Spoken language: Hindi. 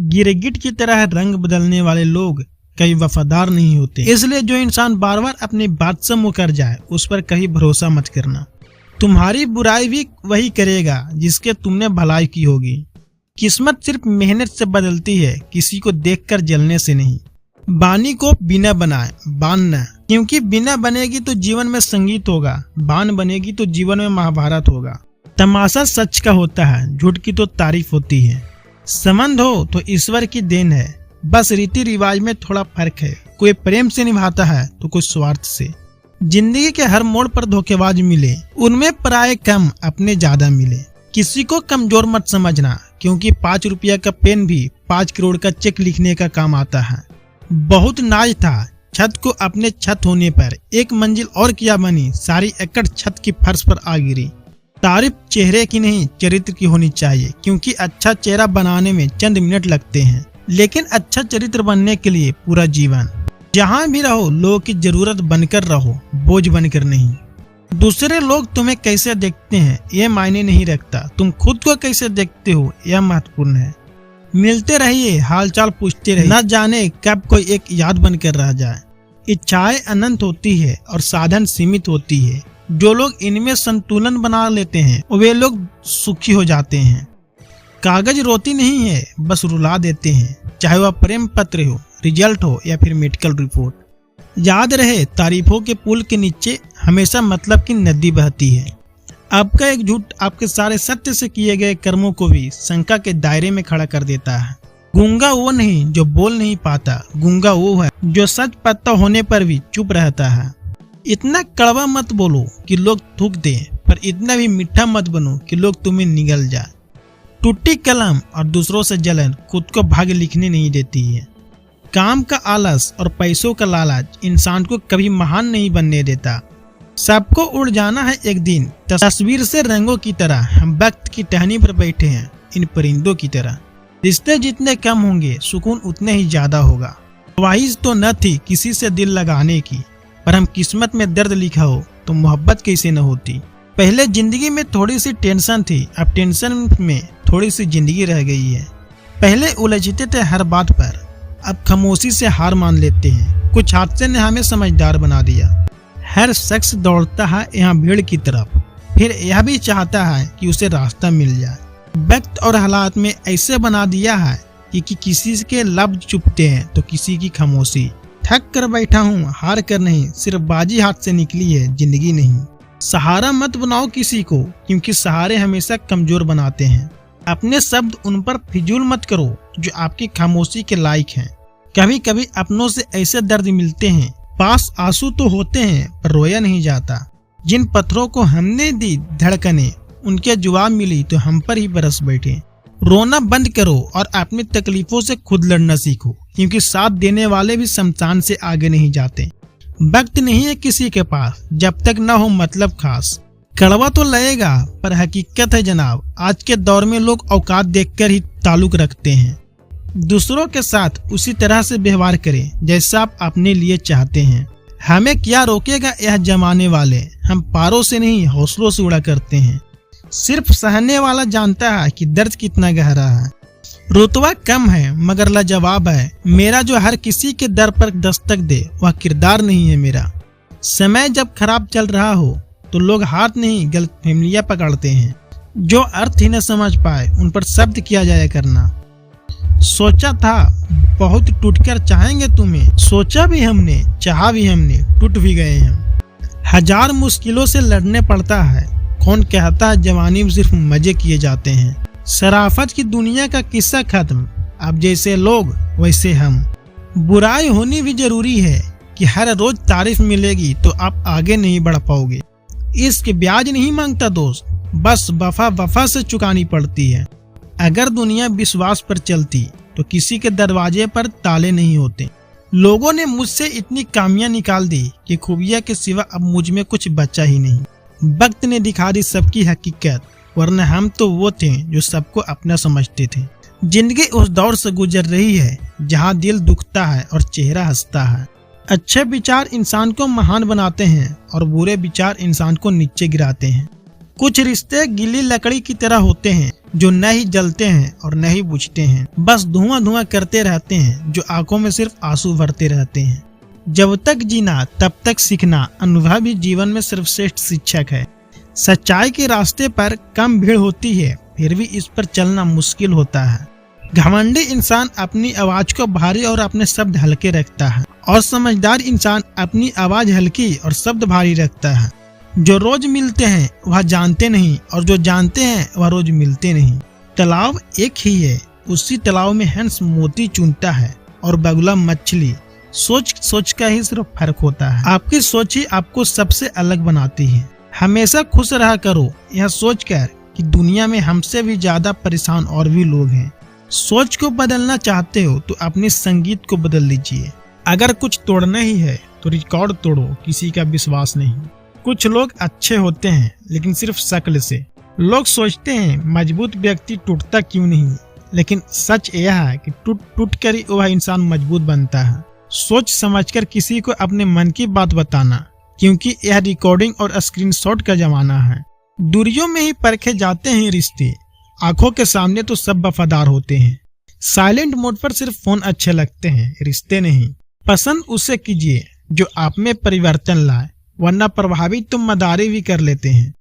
गिरगिट की तरह रंग बदलने वाले लोग कभी वफादार नहीं होते। इसलिए जो इंसान बार बार अपनी बात से मुकर जाए उस पर कहीं भरोसा मत करना। तुम्हारी बुराई भी वही करेगा जिसके तुमने भलाई की होगी। किस्मत सिर्फ मेहनत से बदलती है, किसी को देखकर जलने से नहीं। बानी को बिना बनाए बानना, क्योंकि बिना बनेगी तो जीवन में संगीत होगा, बान बनेगी तो जीवन में महाभारत होगा। तमाशा सच का होता है, झूठ की तो तारीफ होती है। संबंध हो तो ईश्वर की देन है, बस रीति रिवाज में थोड़ा फर्क है। कोई प्रेम से निभाता है तो कोई स्वार्थ से। जिंदगी के हर मोड़ पर धोखेबाज मिले, उनमें पराये कम अपने ज्यादा मिले। किसी को कमजोर मत समझना, क्योंकि 5 रुपया का पेन भी 5 करोड़ का चेक लिखने का काम आता है। बहुत नाज था छत को अपने छत होने पर, एक मंजिल और क्या बनी, सारी एकड़ छत की फर्श पर आ गिरी। तारीफ चेहरे की नहीं चरित्र की होनी चाहिए, क्योंकि अच्छा चेहरा बनाने में चंद मिनट लगते हैं, लेकिन अच्छा चरित्र बनने के लिए पूरा जीवन। जहाँ भी रहो लोगों की जरूरत बनकर रहो, बोझ बनकर नहीं। दूसरे लोग तुम्हें कैसे देखते हैं यह मायने नहीं रखता, तुम खुद को कैसे देखते हो यह महत्वपूर्ण है। मिलते रहिए, हालचाल पूछते रहिए, न जाने कब कोई एक याद बनकर रह जाए। इच्छाएं अनंत होती है और साधन सीमित होती है। जो लोग इनमें संतुलन बना लेते हैं वे लोग सुखी हो जाते हैं। कागज रोती नहीं है, बस रुला देते हैं, चाहे वह प्रेम पत्र हो, रिजल्ट हो या फिर मेडिकल रिपोर्ट। याद रहे, तारीफों के पुल के नीचे हमेशा मतलब की नदी बहती है। आपका एक झूठ आपके सारे सत्य से किए गए कर्मों को भी शंका के दायरे में खड़ा कर देता है। गूंगा वो नहीं जो बोल नहीं पाता, गूंगा वो है जो सच पता होने पर भी चुप रहता है। इतना कड़वा मत बोलो कि लोग थूक दें, पर इतना भी मीठा मत बनो कि लोग तुम्हें निगल जाए। टूटी कलम और दूसरों से जलन खुद को भाग्य लिखने नहीं देती है। काम का आलस और पैसों का लालच इंसान को कभी महान नहीं बनने देता। सबको उड़ जाना है एक दिन, तस्वीर से रंगों की तरह हम वक्त की टहनी पर बैठे हैं इन परिंदों की तरह। रिश्ते जितने कम होंगे सुकून उतने ही ज्यादा होगा। ख्वाहिश तो न थी किसी से दिल लगाने की, पर हम किस्मत में दर्द लिखा हो तो मोहब्बत कैसे न होती। पहले जिंदगी में थोड़ी सी टेंशन थी, अब टेंशन में थोड़ी सी जिंदगी रह गई है। पहले उलझते थे हर बात पर, अब खामोशी से हार मान लेते हैं। कुछ हादसे ने हमें समझदार बना दिया। हर शख्स दौड़ता है यहाँ भीड़ की तरफ, फिर यह भी चाहता है कि उसे रास्ता मिल जाए। वक्त और हालात में ऐसे बना दिया है कि किसी के लफ्ज चुपते हैं तो किसी की खामोशी। थक कर बैठा हूँ, हार कर नहीं, सिर्फ बाजी हाथ से निकली है, जिंदगी नहीं। सहारा मत बनाओ किसी को, क्योंकि सहारे हमेशा कमजोर बनाते हैं। अपने शब्द उन पर फिजूल मत करो जो आपकी खामोशी के लायक हैं। कभी कभी अपनों से ऐसे दर्द मिलते हैं, पास आंसू तो होते हैं पर रोया नहीं जाता। जिन पत्थरों को हमने दी धड़कने, उनके जवाब मिली तो हम पर ही बरस बैठे। रोना बंद करो और अपनी तकलीफों से खुद लड़ना सीखो, क्योंकि साथ देने वाले भी शमशान से आगे नहीं जाते। वक्त नहीं है किसी के पास जब तक न हो मतलब खास। कड़वा तो लगेगा पर हकीकत है जनाब, आज के दौर में लोग औकात देखकर ही ताल्लुक रखते हैं। दूसरों के साथ उसी तरह से व्यवहार करें जैसा आप अपने लिए चाहते हैं। हमें क्या रोकेगा यह जमाने वाले, हम पारों से नहीं हौसलों से उड़ा करते हैं। सिर्फ सहने वाला जानता है कि दर्द कितना गहरा है। रुतबा कम है मगर लाजवाब है मेरा, जो हर किसी के दर पर दस्तक दे वह किरदार नहीं है मेरा। समय जब खराब चल रहा हो तो लोग हाथ नहीं गलतफहमियां पकड़ते हैं। जो अर्थ ही न समझ पाए उन पर शब्द किया जाया करना। सोचा था बहुत टूटकर चाहेंगे तुम्हें, सोचा भी हमने, चाहा भी हमने, टूट भी गए हम। हजार मुश्किलों से लड़ने पड़ता है, कौन कहता है जवानी में सिर्फ मजे किए जाते हैं। शराफत की दुनिया का किस्सा खत्म, अब जैसे लोग वैसे हम। बुराई होनी भी जरूरी है कि हर रोज तारीफ मिलेगी तो आप आगे नहीं बढ़ पाओगे। इश्क ब्याज नहीं मांगता दोस्त, बस वफा से चुकानी पड़ती है। अगर दुनिया विश्वास पर चलती तो किसी के दरवाजे पर ताले नहीं होते। लोगों ने मुझसे इतनी कामियां निकाल दी कि खूबिया के सिवा अब मुझ में कुछ बचा ही नहीं। वक्त ने दिखा दी सबकी हकीकत, वरना हम तो वो थे जो सबको अपना समझते थे। जिंदगी उस दौर से गुजर रही है जहाँ दिल दुखता है और चेहरा हंसता है। अच्छे विचार इंसान को महान बनाते हैं और बुरे विचार इंसान को नीचे गिराते हैं। कुछ रिश्ते गीली लकड़ी की तरह होते हैं जो न ही जलते हैं और न ही बुझते हैं, बस धुआं धुआं करते रहते हैं, जो आंखों में सिर्फ आंसू भरते रहते हैं। जब तक जीना तब तक सीखना अनुभव ही जीवन में सर्वश्रेष्ठ शिक्षक है। सच्चाई के रास्ते पर कम भीड़ होती है, फिर भी इस पर चलना मुश्किल होता है। घमंडी इंसान अपनी आवाज को भारी और अपने शब्द हल्के रखता है, और समझदार इंसान अपनी आवाज हल्की और शब्द भारी रखता है। जो रोज मिलते हैं वह जानते नहीं, और जो जानते हैं वह रोज मिलते नहीं। तालाब एक ही है, उसी तालाब में हंस मोती चुनता है और बगुला मछली। सोच सोच का ही सिर्फ फर्क होता है। आपकी सोच ही आपको सबसे अलग बनाती है। हमेशा खुश रहा करो, यह सोचकर कि दुनिया में हमसे भी ज्यादा परेशान और भी लोग हैं। सोच को बदलना चाहते हो तो अपने संगीत को बदल लीजिए। अगर कुछ तोड़ना ही है तो रिकॉर्ड तोड़ो, किसी का विश्वास नहीं। कुछ लोग अच्छे होते हैं लेकिन सिर्फ शक्ल से। लोग सोचते हैं मजबूत व्यक्ति टूटता क्यों नहीं, लेकिन सच यह है कि टूट टूट कर ही वह इंसान मजबूत बनता है। सोच समझकर किसी को अपने मन की बात बताना, क्योंकि यह रिकॉर्डिंग और स्क्रीनशॉट का जमाना है। दूरियों में ही परखे जाते हैं रिश्ते, आंखों के सामने तो सब वफादार होते हैं। साइलेंट मोड पर सिर्फ फोन अच्छे लगते हैं, रिश्ते नहीं। पसंद उसे कीजिए जो आप में परिवर्तन लाए, वरना प्रभावित तुम मदारी भी कर लेते हैं।